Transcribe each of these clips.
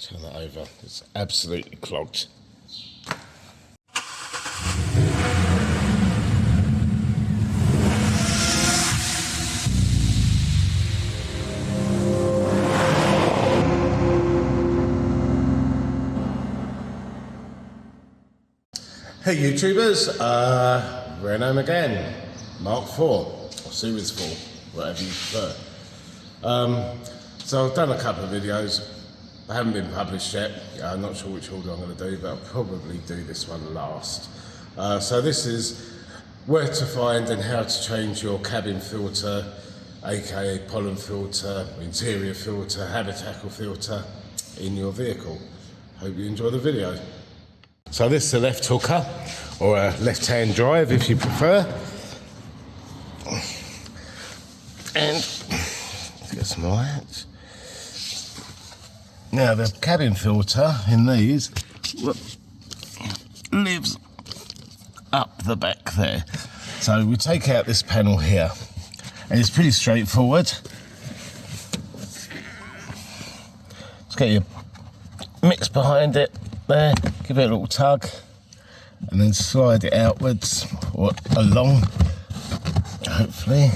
Turn that over. It's absolutely clogged. Hey YouTubers, Renault Megane Mark IV, or Series 4, whatever you prefer. So I've done a couple of videos. They haven't been published yet. I'm not sure which order I'm going to do, but I'll probably do this one last. So this is where to find and how to change your cabin filter, aka pollen filter, interior filter, habitacle filter in your vehicle. Hope you enjoy the video. So this is a left hooker, or a left-hand drive if you prefer. And let's get some lights. Now the cabin filter in these lives up the back there. So we take out this panel here, and it's pretty straightforward. Let's get your mix behind it there, give it a little tug, and then slide it outwards or along, hopefully,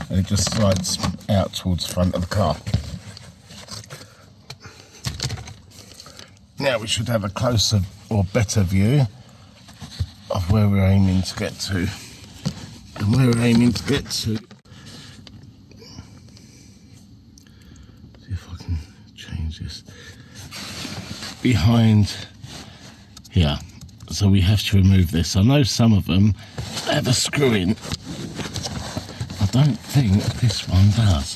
and it just slides out towards the front of the car. Now we should have a closer or better view of where we're aiming to get to, and where we're aiming to get to. See if I can change this. Behind here, so we have to remove this. I know some of them have a screw in. I don't think this one does.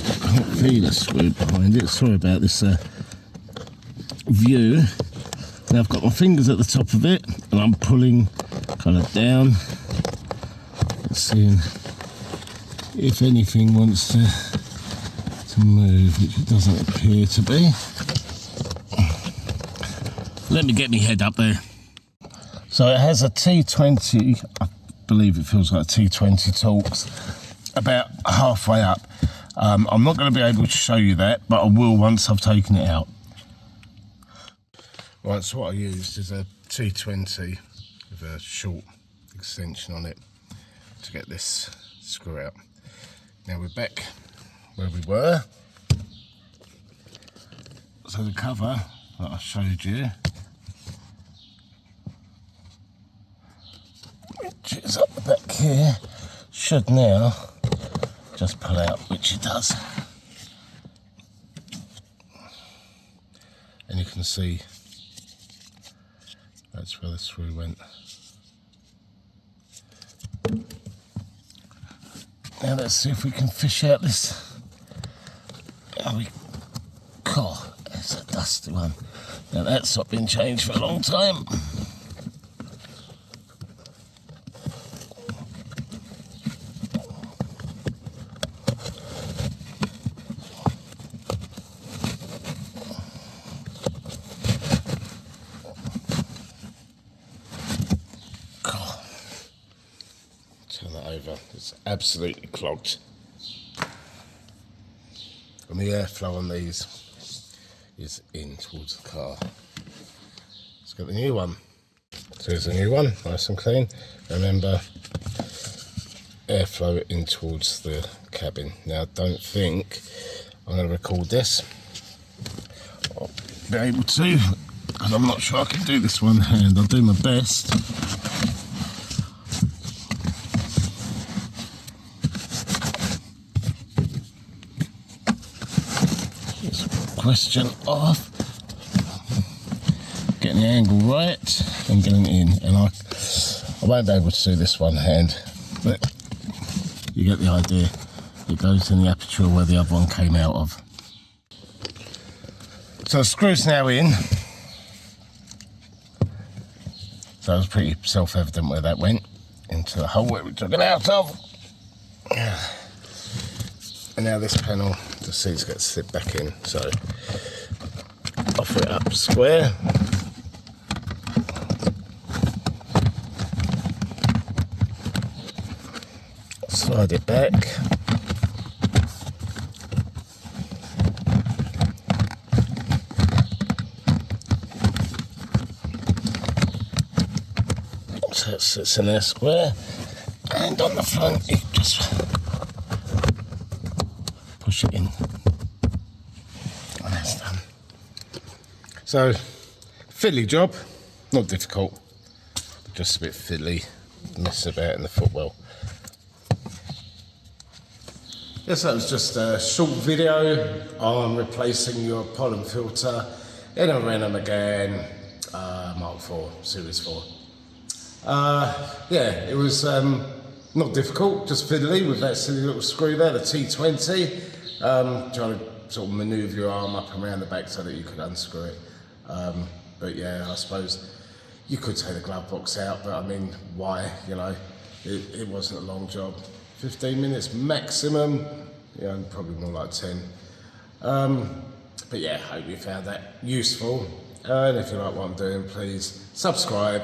I can't feel a screw behind it. Sorry about this view. Now I've got my fingers at the top of it, and I'm pulling kind of down, seeing if anything wants to move, which it doesn't appear to be. Let me get my head up there. So it has a T20, I believe it feels like a T20 Torx, about halfway up. I'm not going to be able to show you that, but I will once I've taken it out. Right, so what I used is a T20 with a short extension on it to get this screw out. Now we're back where we were. So the cover that I showed you, which is up the back here, should now just pull out, which it does. And you can see that's where the screw went. Now let's see if we can fish out this. God, it's a dusty one. Now that's not been changed for a long time. God. Turn that over. It's absolutely clogged. And the airflow on these is in towards the car. Let's get the new one. So here's the new one, nice and clean. Remember, airflow in towards the cabin. Now I don't think I'm going to record this. I'll be able to, because I'm not sure I can do this one hand. I'll do my best. Question off, getting the angle right and getting it in, and I won't be able to do this one hand, but you get the idea. It goes in the aperture where the other one came out of. So the screw's now in, so it's pretty self-evident where that went, into the hole where we took it out of. And now this panel, the seats get slipped back in, so offer it up square. Slide it back. so it sits in there square, and on the front you just push it in, and that's done. So, fiddly job, not difficult, just a bit fiddly, mess about in the footwell. Yes, that was just a short video on replacing your pollen filter in a Renault Megane Mark IV, Series 4. Yeah, it was not difficult, just fiddly with that silly little screw there, the T20. Trying to sort of manoeuvre your arm up and around the back so that you could unscrew it. But yeah, I suppose you could take the glove box out, but I mean, why? You know, it wasn't a long job. 15 minutes maximum, yeah, probably more like 10. But yeah, I hope you found that useful. And if you like what I'm doing, please subscribe,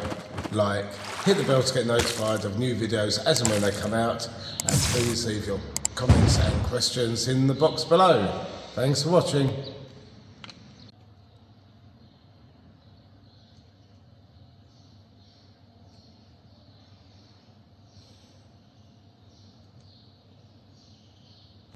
like, hit the bell to get notified of new videos as and when they come out, and please leave your comments and questions in the box below. Thanks for watching.